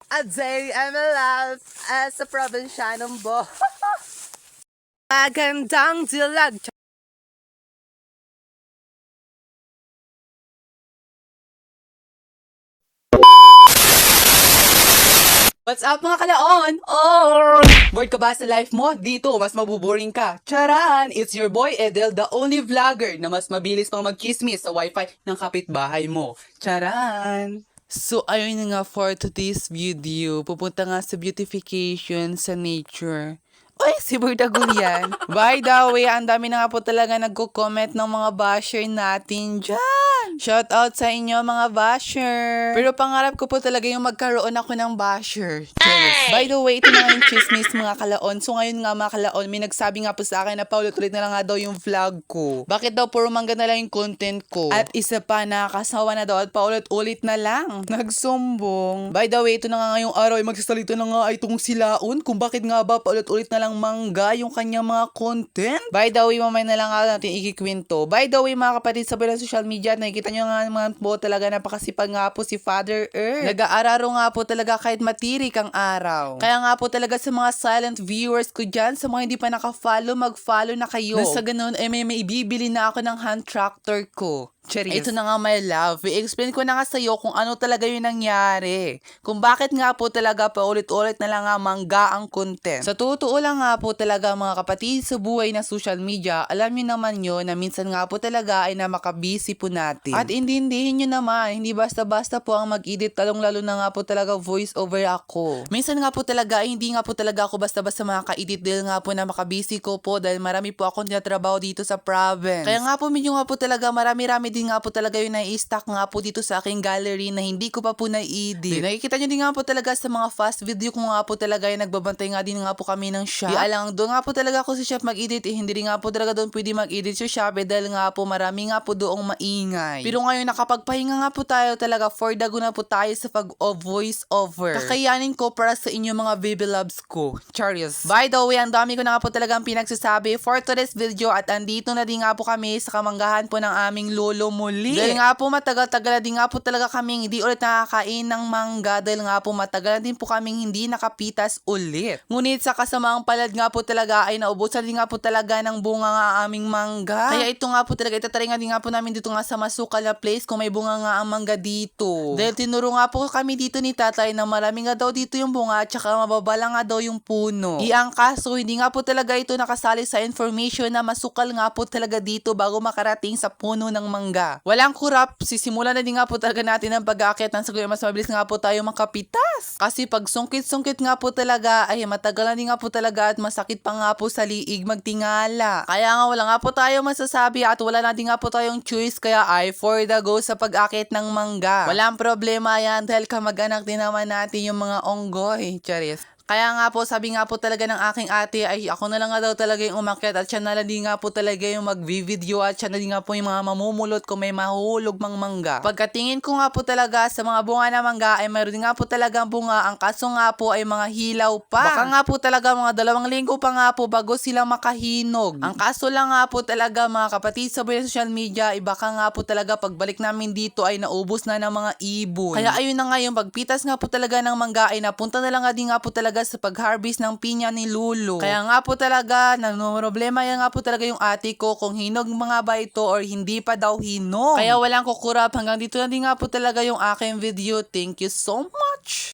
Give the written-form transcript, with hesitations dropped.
A day I'm alive as a provincianong boy. Magandang dilag. What's up mga kalaon? Oh! Bored ka ba sa life mo? Dito, mas mabuboring ka. Charan! It's your boy Edel, the only vlogger na mas mabilis pang mag-chismis sa wifi ng kapitbahay mo. Charan! So, ayun na nga for today's video. Pupunta nga sa beautification sa nature. Uy, si Burdagul yan. By the way, ang dami na nga po talaga nagko-comment ng mga basher natin dyan. Shout out sa inyo mga basher. Pero pangarap ko po talaga yung magkaroon ako ng basher. By the way, ito na nga yung chismis mga kalaon. So ngayon nga mga kalaon, may nagsabi nga po sa akin na paulit-ulit na lang nga daw yung vlog ko. Bakit daw puro mangga na lang yung content ko? At isa pa, nakakasawa na daw at paulit-ulit na lang. Nagsumbong. By the way, ito na nga ngayong araw ay magsasalita na nga itong silaon kung bakit nga ba paulit-ulit na lang mangga yung kanyang mga content. By the way, mamaya na lang nga natin ikikwento. By the way, mga kapatid, sa mga social media, nakikita nyo nga naman po talaga napakasipag nga po si Father Earth. Nag-aararo nga po talaga kahit matirik ang araw. Kaya nga po talaga sa mga silent viewers ko dyan, sa mga hindi pa naka-follow, mag-follow na kayo. Nasa ganun, may ibibili na ako ng hand tractor ko. Charis. Ito na nga my love. I-explain ko na nga sa'yo kung ano talaga yung nangyari. Kung bakit nga po talaga paulit-ulit na lang nga mangga ang content. Sa totoo lang nga po talaga mga kapatid sa buhay na social media, alam niyo naman yun na minsan nga po talaga ay na makabisi po natin. At intindihin nyo naman, hindi basta-basta po ang mag-edit, talong-lalo na nga po talaga voice over ako. Minsan nga po talaga ay hindi nga po talaga ako basta-basta makaka-edit dahil nga po na makabisi ko po dahil marami po akong tinatrabaho dito sa province. Kaya nga po medyo nga po talaga marami-rami din nga po talaga yung nai-stack nga po dito sa aking gallery na hindi ko pa po na-edit. Nakikita nyo din nga po talaga sa mga fast video ko nga po talaga yung nagbabantay nga din nga po kami ng shop. Di alang doon nga po talaga ako sa shop mag-edit hindi rin nga po talaga doon pwede mag-edit sa shop dahil nga po marami nga po doong maingay. Pero ngayon nakapagpahinga nga po tayo talaga for the go na po tayo sa pag-voice over. Kakayanin ko para sa inyo mga baby loves ko. Charis. By the way, ang dami ko na nga po talagang pinagsasabi for today's video at andito na din nga po kami sa kamanggahan po ng aming lolo muli. Dahil nga po matagal-tagal na din nga po talaga kaming hindi ulit nakakain ng mangga dahil nga po matagal na din po kaming hindi nakapitas ulit. Ngunit sa kasamaang palad nga po talaga ay naubusan din nga po talaga ng bunga nga aming mangga. Kaya ito nga po talaga, itatry nga din nga po namin dito nga sa masukal na place kung may bunga nga ang mangga dito. Dahil tinuro nga po kami dito ni tatay na marami nga daw dito yung bunga at saka mababala nga daw yung puno. Ang kaso, hindi nga po talaga ito nakasali sa information na masukal nga po talaga dito bago makarating sa puno ng mangga. Walang kurap, sisimulan na din nga po talaga natin ang pag-aakyat ng siguro mas mabilis nga po tayo makapitas. Kasi pag sungkit-sungkit nga po talaga ay matagal na din nga po talaga at masakit pa nga po sa liig magtingala. Kaya nga wala nga po tayo masasabi at wala na din nga po tayong choice kaya ay for the go sa pag-aakyat ng mangga. Walang problema yan dahil kamag-anak din naman natin yung mga onggoy. Charis. Kaya nga po, sabi nga po talaga ng aking ate ay ako na lang nga daw talaga yung umakyat at siya na lang din nga po talaga yung mag-video at siya na din nga po yung mga mamumulot kung may mahuhulog mang mangga. Pagkatingin ko nga po talaga sa mga bunga na mangga ay mayroon nga po talagang bunga. Ang kaso nga po ay mga hilaw pa. Baka nga po talaga mga 2 linggo pa nga po bago sila makahinog. Ang kaso lang nga po talaga mga kapatid sa social media ay baka nga po talaga pagbalik namin dito ay naubos na ng mga ibon. Kaya ayun na nga yung pagpitas nga po talaga ng mangga ay napunta na lang nga din nga po talaga sa pag-harvest ng pinya ni Lulu. Kaya nga po talaga, problema yan nga po talaga yung ate ko kung hinog mga ba ito or hindi pa daw hinog. Kaya walang kukurap. Hanggang dito na din nga po talaga yung aking video. Thank you so much!